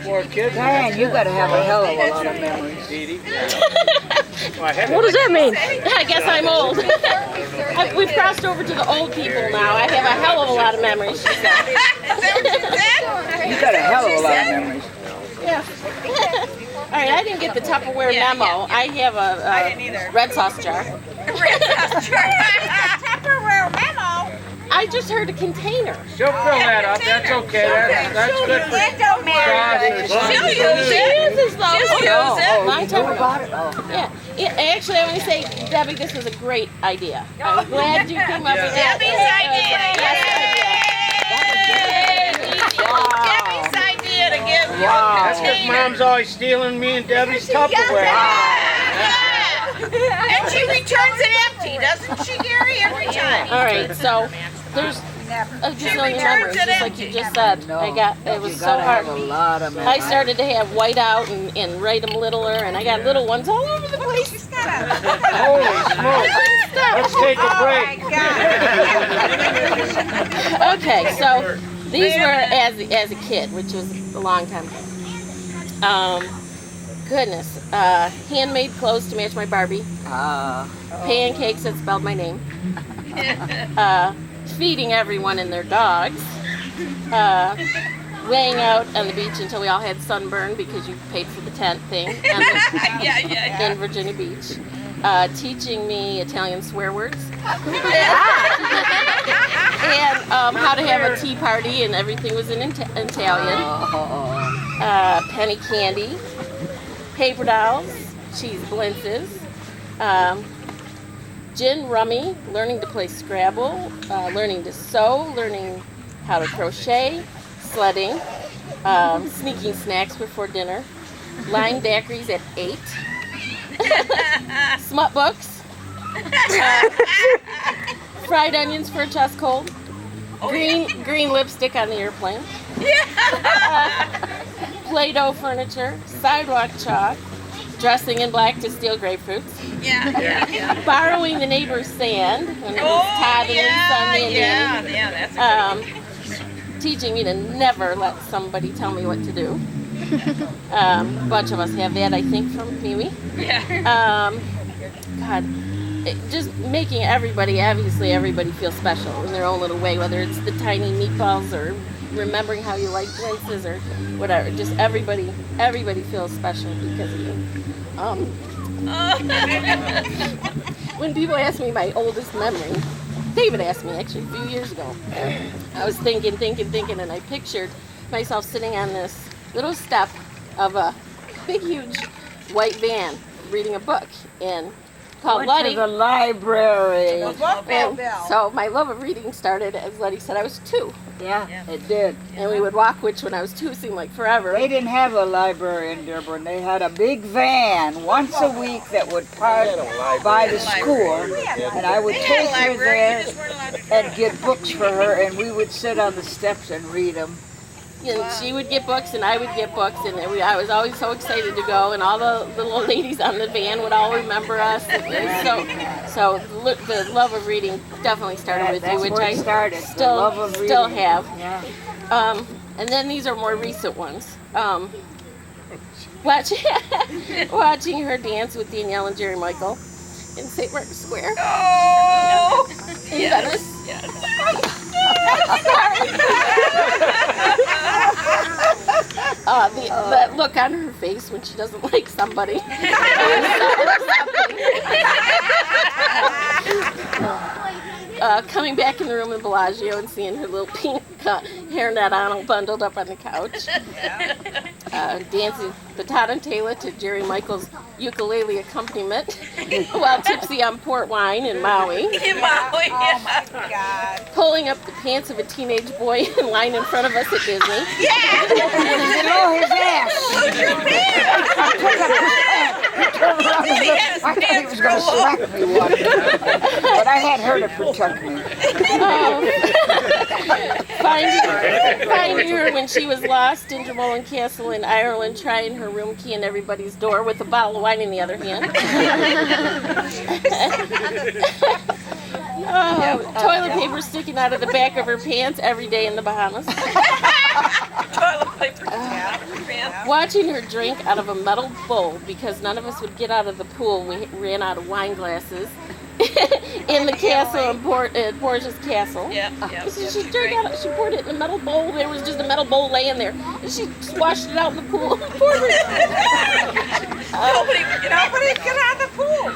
4 kids. Diane, you got to have a hell of a lot of memories. What does that mean? I guess I'm old. We've crossed over to the old people now. I have a hell of a lot of memories, she said. You got a hell of a lot of memories. Yeah. All right, I didn't get the Tupperware memo. I have a red sauce jar. Tupperware memo? I just heard a container. She'll fill that up. That's okay. That's good for That don't matter. She'll use She uses those. She'll use it. My Tupperware. Oh. Yeah. Actually, I want to say, Debbie, this was a great idea. I'm glad you came up with that. Debbie's idea. Debbie's idea to give you a That's because container. Mom's always stealing me and Debbie's Tupperware. And she returns it empty, doesn't she, Gary? Every time. All right, so there's a gazillion memories, just like you just said. It was so hard. A lot of I memories. started to have white out and write them littler, and I got little ones all over the place. Holy smokes. Let's take a break. Okay, so these were as a kid, which was a long time ago. Goodness, handmade clothes to match my Barbie. Pancakes that spelled my name. Feeding everyone and their dogs. Laying out on the beach until we all had sunburn because you paid for the tent thing in Virginia Beach. Teaching me Italian swear words. And how to have a tea party, and everything was in Italian. Penny candy. Paper dolls. Cheese blintzes. Gin rummy. Learning to play Scrabble. Learning to sew. Learning how to crochet. Sledding. Sneaking snacks before dinner. Line daiquiris at 8. Smut books. Fried onions for a chest cold. Green lipstick on the airplane. Play-Doh furniture. Sidewalk chalk. Dressing in black to steal grapefruits. Borrowing the neighbor's sand when it was Todd and his son Indian. Teaching me to never let somebody tell me what to do. A bunch of us have that, I think, from Mimi. God, just making everybody feel special in their own little way, whether it's the tiny meatballs or remembering how you like blintzes or whatever. Just everybody feels special because of you. When people ask me my oldest memory, David asked me actually a few years ago. I was thinking, and I pictured myself sitting on this little step of a big, huge white van reading a book called Letty. To the library. So my love of reading started, as Letty said, I was 2. Yeah, it did. And we would walk, which when I was 2 seemed like forever. They didn't have a library in Dearborn. They had a big van once a week that would park by the school, and I would take her there and get books for her, and we would sit on the steps and read them. And she would get books, and I would get books, and I was always so excited to go, and all the little ladies on the van would all remember us. So the love of reading definitely started with you, which I still have. Yeah. And then these are more recent ones. Watching her dance with Danielle and Jerry Michael in St. Mark's Square. Oh! In Venice. That look on her face when she doesn't like somebody. Coming back in the room in Bellagio and seeing her little pink hairnet on all bundled up on the couch. Dancing the Todd and Taylor to Jerry Michael's ukulele accompaniment while tipsy on port wine in Maui. Oh my God. Pulling up the pants of a teenage boy in line in front of us at Disney. Below his ass. I thought he was going to smack me once, but I had her to protect me. Finding her when she was lost in Dromoland Castle in Ireland, trying her room key in everybody's door with a bottle of wine in the other hand. Toilet paper sticking out of the back of her pants every day in the Bahamas. Toilet paper. watching her drink out of a metal bowl because none of us would get out of the pool. We ran out of wine glasses in the castle, in Borgia's castle. She poured it in a metal bowl. There was just a metal bowl laying there. And she washed it out in the pool. Nobody could get out of the pool.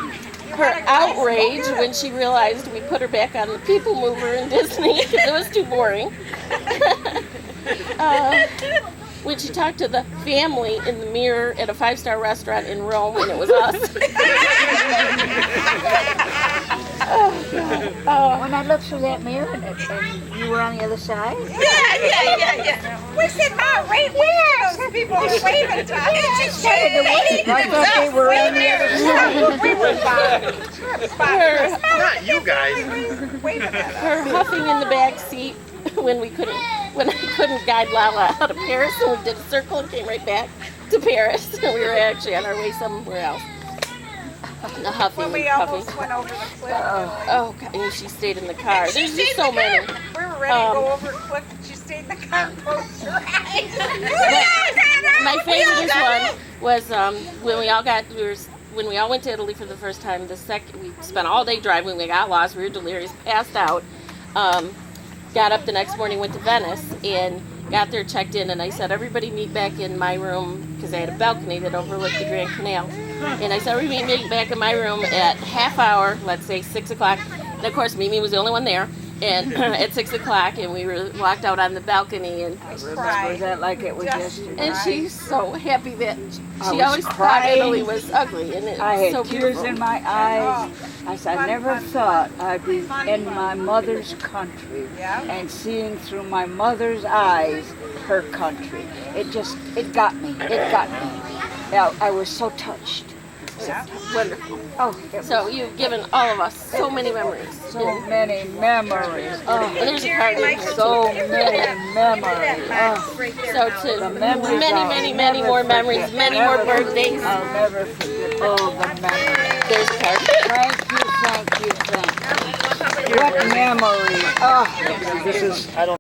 Her outrage when she realized we put her back on the People Mover in Disney because it was too boring. When she talked to the family in the mirror at a 5-star restaurant in Rome and it was us. When I looked through that mirror and you were on the other side? Yeah. We said, Mom, wait, where? Those people are waving to us. She said, I thought they were on the other side. we were fine. Not you guys. Her huffing in the back seat when I couldn't guide Lala out of Paris and we did a circle and came right back to Paris and we were actually on our way somewhere else. The huffing When we and almost puffing. went over the cliff. Oh, God, and she stayed in the car. There's just so many. We were ready to go over the cliff and she stayed in the car and closed her eyes. My favorite one was when we all went to Italy for the first time. We spent all day driving. We got lost. We were delirious, passed out. Got up the next morning, went to Venice, and got there, checked in, and I said, everybody meet back in my room, because I had a balcony that overlooked the Grand Canal. And I said, everybody meet back in my room at half hour, let's say 6 o'clock. And of course, Mimi was the only one there. And at 6 o'clock, and we were walked out on the balcony, and I remember that like it was yesterday. and she's so happy that I she was always thought crying. Italy was ugly, and it's I had so tears beautiful. in my eyes. I said, I never thought I'd be in my mother's country and seeing through my mother's eyes her country. It got me. It got me. Yeah, I was so touched. Wonderful. Oh, So you've given all of us so many memories. so many memories. And there's a card in here. So many memories. Oh, So to the memories many more memories, many more birthdays. I'll never forget all the memories. There's a card. Thank you. What memories. Oh, This is, I don't